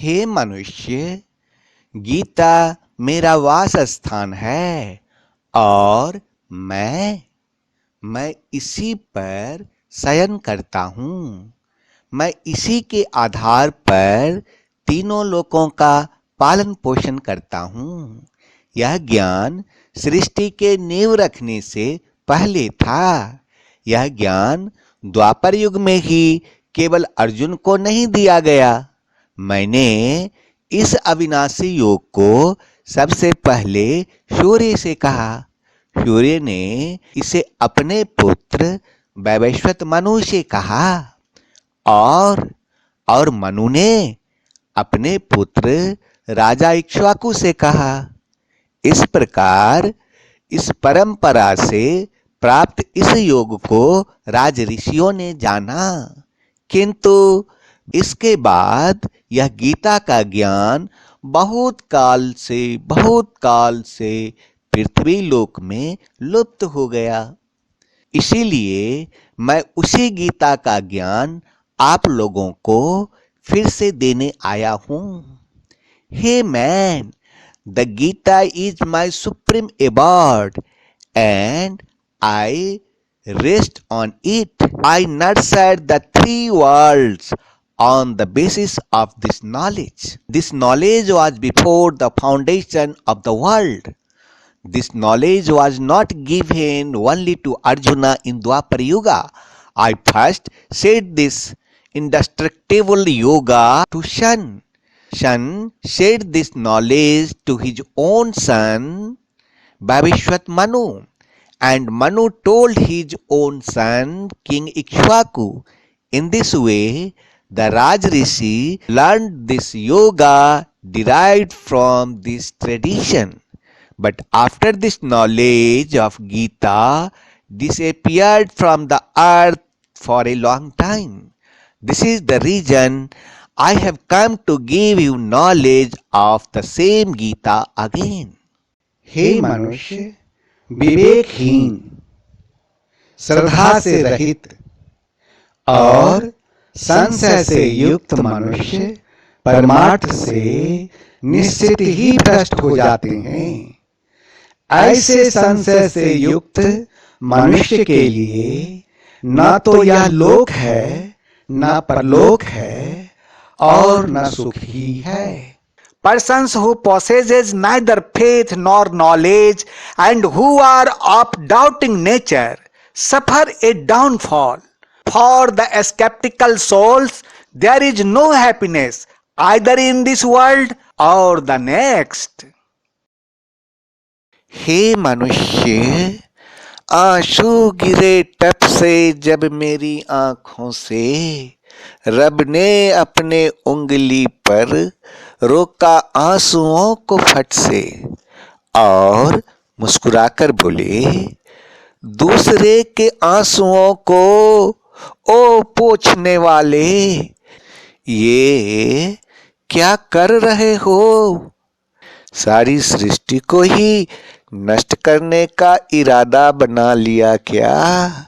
हे मनुष्य, गीता मेरा वास स्थान है और मैं इसी पर शयन करता हूँ। मैं इसी के आधार पर तीनों लोकों का पालन पोषण करता हूँ। यह ज्ञान सृष्टि के नींव रखने से पहले था। यह ज्ञान द्वापर युग में ही केवल अर्जुन को नहीं दिया गया। मैंने इस अविनाशी योग को सबसे पहले सूर्य से कहा। सूर्य ने इसे अपने पुत्र वैवस्वत मनु से कहा और मनु ने अपने पुत्र राजा इक्ष्वाकु से कहा। इस प्रकार इस परंपरा से प्राप्त इस योग को राज ऋषियों ने जाना, किंतु इसके बाद यह गीता का ज्ञान बहुत काल से पृथ्वी लोक में लुप्त हो गया। इसीलिए मैं उसी गीता का ज्ञान आप लोगों को फिर से देने आया हूं। Hey man, the Gita is my supreme award and I rest on it. I nurtured the three worlds on the basis of this knowledge. This knowledge was before the foundation of the world. This knowledge was not given only to Arjuna in Dwapar Yuga. I first said this indestructible yoga to Shan. Shan said this knowledge to his own son, Vavishwat Manu. And Manu told his own son, King Ikshvaku. In this way, the Raj Rishi learned this yoga derived from this tradition. But after this knowledge of Gita disappeared from the earth for a long time. This is the reason I have come to give you knowledge of the same Gita again. हे मनुष्य, विवेकहीन, श्रद्धा से रहित और संशय से युक्त मनुष्य परमार्थ से निश्चित ही भ्रष्ट हो जाते हैं। ऐसे संशय से युक्त मनुष्य के लिए न तो यह लोक है, न परलोक है और न सुख ही है। Persons who possesses neither faith nor knowledge and who are of doubting nature suffer a downfall. For the skeptical souls there is no happiness either in this world or the next. हे मनुष्य, आंसू गिरे टप से जब मेरी आंखों से, रब ने अपने उंगली पर रोका आंसुओं को फट से और मुस्कुराकर बोले, दूसरे के आंसुओं को ओ पोंछने वाले, ये क्या कर रहे हो? सारी सृष्टि को ही नष्ट करने का इरादा बना लिया क्या?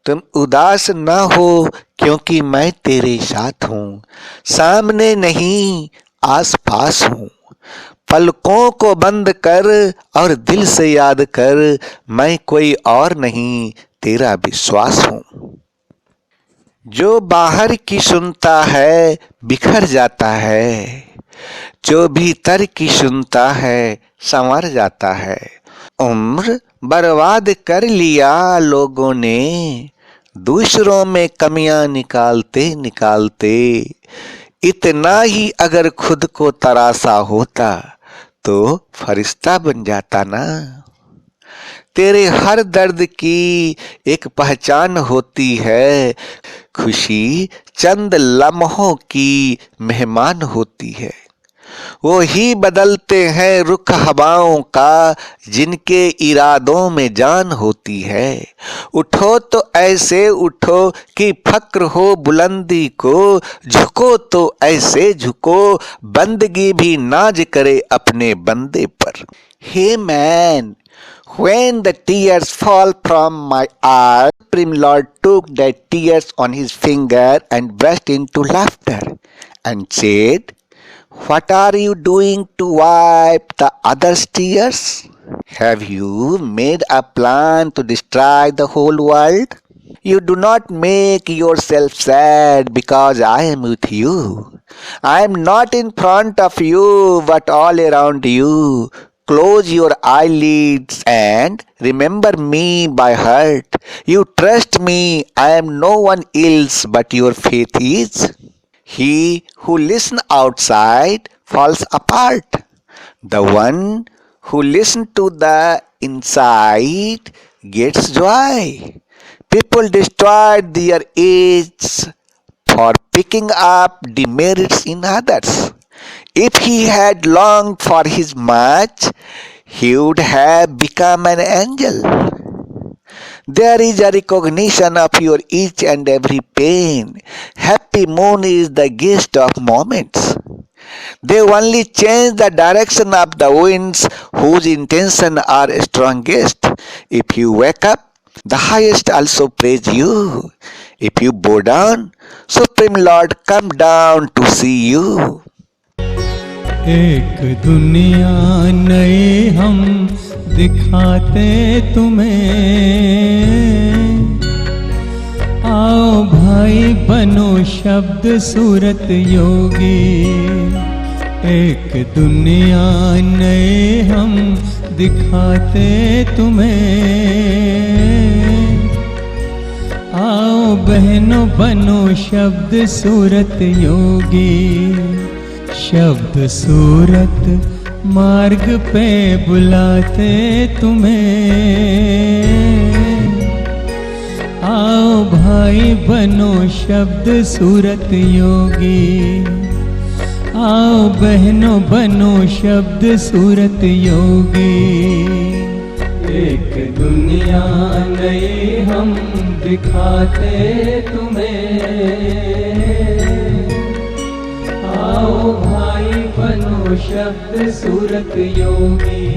तुम उदास न हो, क्योंकि मैं तेरे साथ हूँ, सामने नहीं आस पास हूँ। पलकों को बंद कर और दिल से याद कर, मैं कोई और नहीं, तेरा विश्वास हूँ। जो बाहर की सुनता है बिखर जाता है, जो भीतर की सुनता है संवर जाता है। उम्र बर्बाद कर लिया लोगों ने, दूसरों में कमियां निकालते निकालते। इतना ही अगर खुद को तरासा होता तो फरिश्ता बन जाता ना। तेरे हर दर्द की एक पहचान होती है, खुशी चंद लम्हों की मेहमान होती है। वो ही बदलते हैं रुख हवाओं का, जिनके इरादों में जान होती है। उठो तो ऐसे उठो कि फक्र हो बुलंदी को, झुको तो ऐसे झुको बंदगी भी नाज करे अपने बंदे पर। Hey man, when the tears fall from my eyes, Supreme Lord took the tears on his finger and burst into laughter and said, What are you doing to wipe the others' tears? Have you made a plan to destroy the whole world? You do not make yourself sad because I am with you. I am not in front of you but all around you. Close your eyelids and remember me by heart. You trust me, I am no one else but your faith is. He who listens outside falls apart. The one who listens to the inside gets joy. People destroy their age for picking up demerits in others. If he had longed for his much, he would have become an angel. There is a recognition of your each and every pain. Happy moon is the guest of moments. They only change the direction of the winds whose intentions are strongest. If you wake up, the highest also praise you. If you bow down, Supreme Lord come down to see you. एक दुनिया नई हम दिखाते तुम्हें, आओ भाई बनो शब्द सूरत योगी। एक दुनिया नई हम दिखाते तुम्हें, आओ बहनों बनो शब्द सूरत योगी। शब्द सूरत मार्ग पे बुलाते तुम्हें, आओ भाई बनो शब्द सूरत योगी। आओ बहनों बनो शब्द सूरत योगी। एक दुनिया नई हम दिखाते तुम्हें, आओ भाई बनो शब्द सूरत योगी।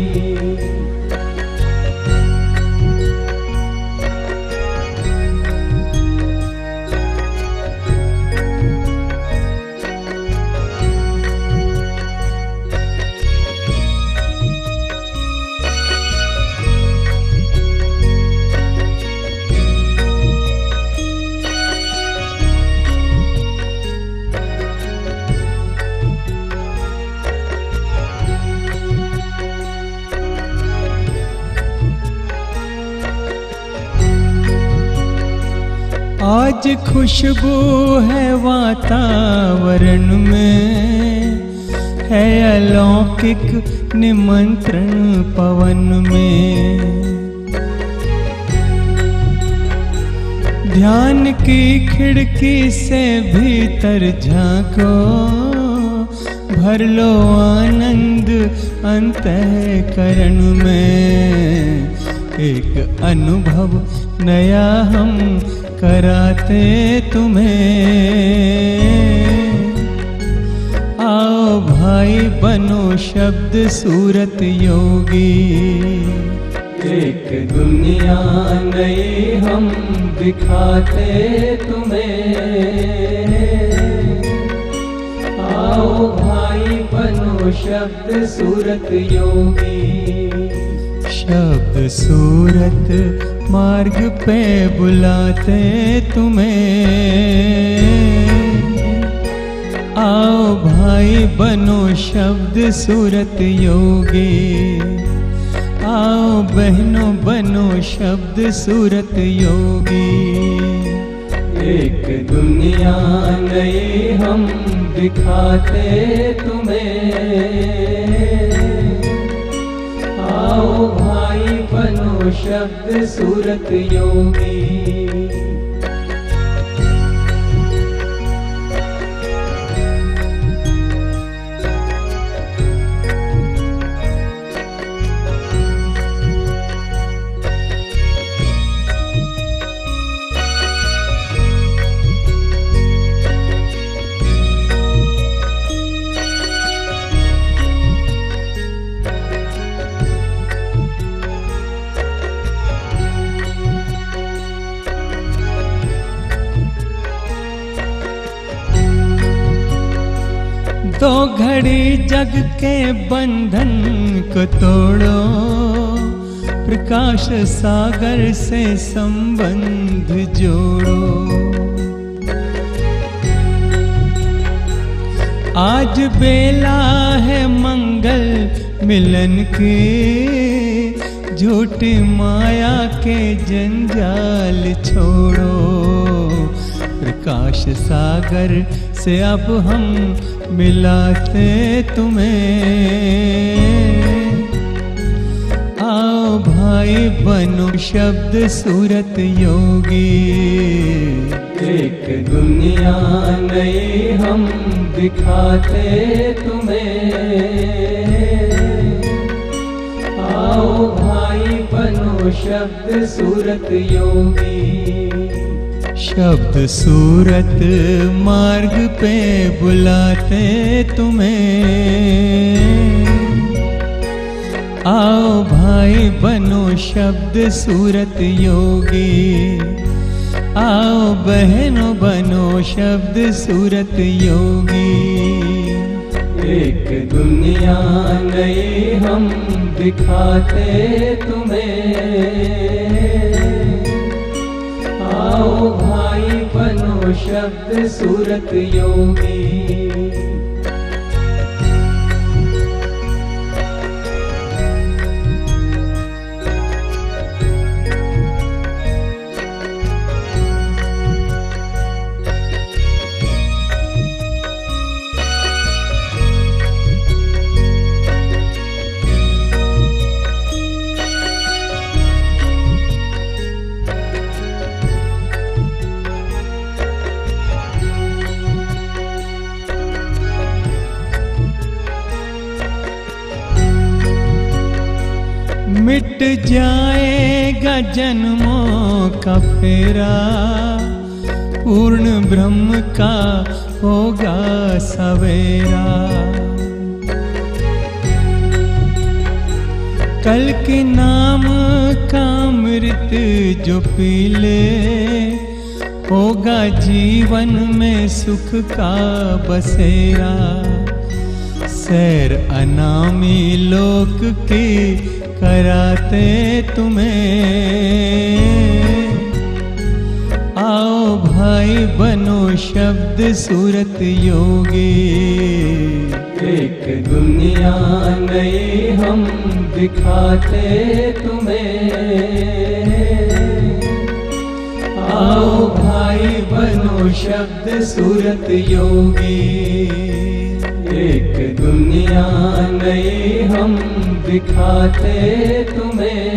आज खुशबू है वातावरण में, है अलौकिक निमंत्रण पवन में। ध्यान की खिड़की से भीतर झांको, भर लो आनंद अंतःकरण में। एक अनुभव नया हम कराते तुम्हें, आओ भाई बनो शब्द सूरत योगी। एक दुनिया नई हम दिखाते तुम्हें, आओ भाई बनो शब्द सूरत योगी। शब्द सूरत मार्ग पे बुलाते तुम्हें, आओ भाई बनो शब्द सूरत योगी। आओ बहनों बनो शब्द सूरत योगी। एक दुनिया नई हम दिखाते तुम्हें, आओ भाई बनो शब्द सूरत योगी। तो घड़ी जग के बंधन को तोड़ो, प्रकाश सागर से संबंध जोड़ो। आज बेला है मंगल मिलन की, झूठी माया के जंजाल छोड़ो। प्रकाश सागर से अब हम मिलाते तुम्हें, आओ भाई बनो शब्द सूरत योगी। एक दुनिया नई हम दिखाते तुम्हें, आओ भाई बनो शब्द सूरत योगी। शब्द सूरत मार्ग पे बुलाते तुम्हें, आओ भाई बनो शब्द सूरत योगी। आओ बहनों बनो शब्द सूरत योगी। एक दुनिया नई हम दिखाते तुम्हें, आओ भाई बनो शब्द सूरत योगी। मिट जाएगा जन्मों का फेरा, पूर्ण ब्रह्म का होगा सवेरा। कल के नाम का अमृत जो पी ले, होगा जीवन में सुख का बसेरा। सैर अनामी लोक की कराते तुम्हें, आओ भाई बनो शब्द सूरत योगी। एक दुनिया नई हम दिखाते तुम्हें, आओ भाई बनो शब्द सूरत योगी। एक दुनिया नई हम दिखाते तुम्हें,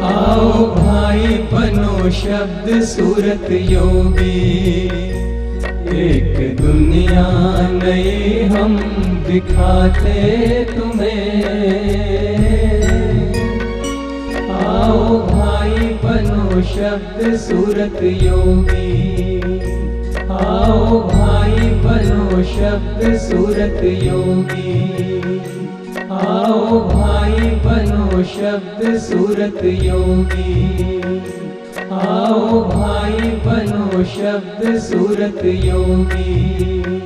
आओ भाई बनो शब्द सूरत योगी। एक दुनिया नई हम दिखाते तुम्हें, आओ भाई बनो शब्द सूरत योगी। आओ भाई बनो शब्द सूरत योगी। आओ भाई बनो शब्द सूरत योगी। आओ भाई बनो शब्द सूरत योगी।